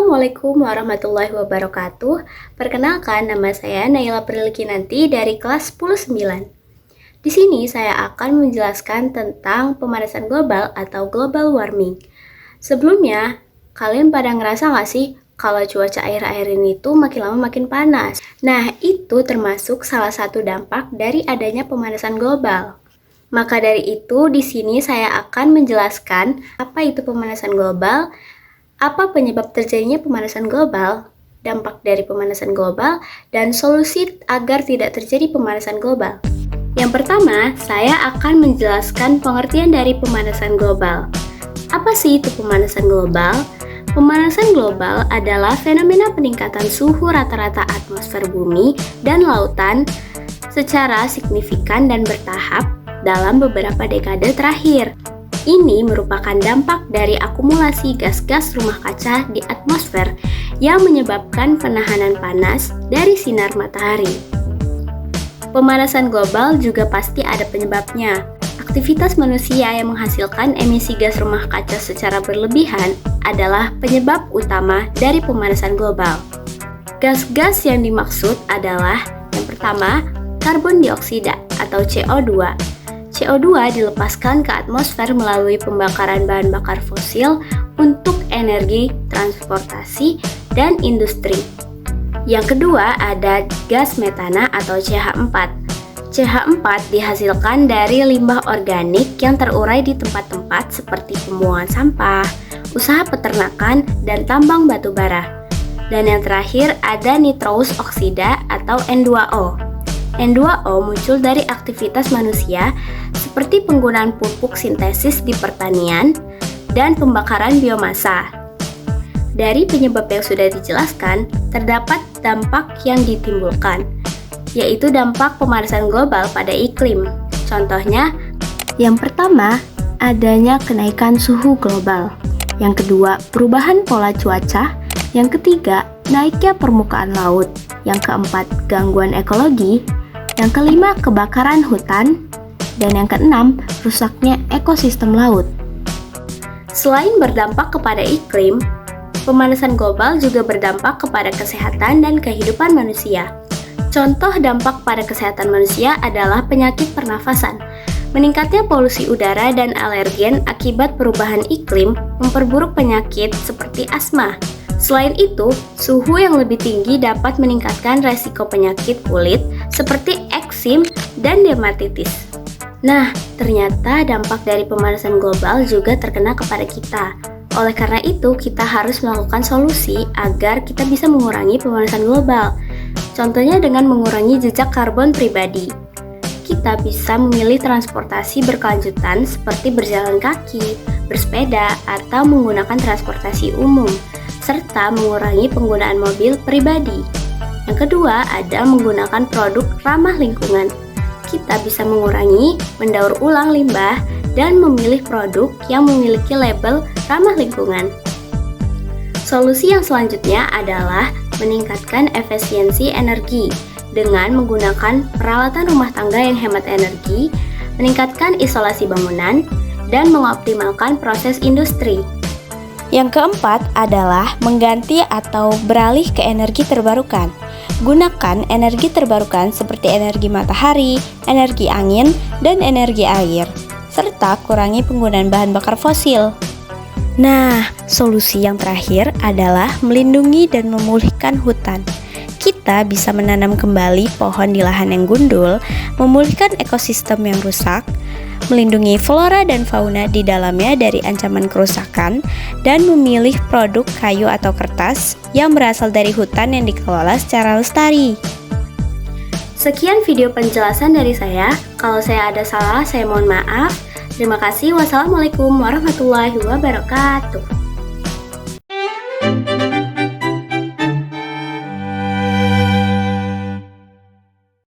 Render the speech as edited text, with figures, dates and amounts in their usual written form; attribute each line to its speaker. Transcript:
Speaker 1: Assalamualaikum warahmatullahi wabarakatuh. Perkenalkan, nama saya Naila Prilkinanti dari kelas 109. Di sini saya akan menjelaskan tentang pemanasan global atau global warming. Sebelumnya, kalian pada ngerasa nggak sih kalau cuaca akhir-akhir ini tuh makin lama makin panas? Nah, itu termasuk salah satu dampak dari adanya pemanasan global. Maka dari itu, di sini saya akan menjelaskan apa itu pemanasan global, apa penyebab terjadinya pemanasan global, dampak dari pemanasan global, dan solusi agar tidak terjadi pemanasan global. Yang pertama, saya akan menjelaskan pengertian dari pemanasan global. Apa sih itu pemanasan global? Pemanasan global adalah fenomena peningkatan suhu rata-rata atmosfer bumi dan lautan secara signifikan dan bertahap dalam beberapa dekade terakhir. Ini merupakan dampak dari akumulasi gas-gas rumah kaca di atmosfer yang menyebabkan penahanan panas dari sinar matahari. Pemanasan global juga pasti ada penyebabnya. Aktivitas manusia yang menghasilkan emisi gas rumah kaca secara berlebihan adalah penyebab utama dari pemanasan global. Gas-gas yang dimaksud adalah yang pertama, karbon dioksida atau CO2. CO2 dilepaskan ke atmosfer melalui pembakaran bahan bakar fosil untuk energi, transportasi, dan industri. Yang kedua ada gas metana atau CH4. CH4 dihasilkan dari limbah organik yang terurai di tempat-tempat seperti pembuangan sampah, usaha peternakan, dan tambang batu bara. Dan yang terakhir ada nitrous oksida atau N2O. N2O muncul dari aktivitas manusia seperti penggunaan pupuk sintesis di pertanian dan pembakaran biomasa. Dari penyebab yang sudah dijelaskan, terdapat dampak yang ditimbulkan, yaitu dampak pemanasan global pada iklim. Contohnya, yang pertama, adanya kenaikan suhu global. Yang kedua, perubahan pola cuaca. Yang ketiga, naiknya permukaan laut. Yang keempat, gangguan ekologi. Yang kelima, kebakaran hutan. Dan yang keenam, rusaknya ekosistem laut. Selain berdampak kepada iklim, pemanasan global juga berdampak kepada kesehatan dan kehidupan manusia. Contoh dampak pada kesehatan manusia adalah penyakit pernafasan. Meningkatnya polusi udara dan alergen akibat perubahan iklim memperburuk penyakit seperti asma. Selain itu, suhu yang lebih tinggi dapat meningkatkan resiko penyakit kulit seperti eksim dan dermatitis. Nah, ternyata dampak dari pemanasan global juga terkena kepada kita. Oleh karena itu, kita harus melakukan solusi agar kita bisa mengurangi pemanasan global. Contohnya dengan mengurangi jejak karbon pribadi. Kita bisa memilih transportasi berkelanjutan seperti berjalan kaki, bersepeda, atau menggunakan transportasi umum, serta mengurangi penggunaan mobil pribadi. Yang kedua, ada menggunakan produk ramah lingkungan. Kita bisa mengurangi, mendaur ulang limbah, dan memilih produk yang memiliki label ramah lingkungan. Solusi yang selanjutnya adalah meningkatkan efisiensi energi dengan menggunakan peralatan rumah tangga yang hemat energi, meningkatkan isolasi bangunan, dan mengoptimalkan proses industri. Yang keempat adalah mengganti atau beralih ke energi terbarukan. Gunakan energi terbarukan seperti energi matahari, energi angin, dan energi air, serta kurangi penggunaan bahan bakar fosil. Nah, solusi yang terakhir adalah melindungi dan memulihkan hutan. Kita bisa menanam kembali pohon di lahan yang gundul, memulihkan ekosistem yang rusak, melindungi flora dan fauna di dalamnya dari ancaman kerusakan, dan memilih produk kayu atau kertas yang berasal dari hutan yang dikelola secara lestari. Sekian video penjelasan dari saya. Kalau saya ada salah, saya mohon maaf. Terima kasih. Wassalamualaikum warahmatullahi wabarakatuh.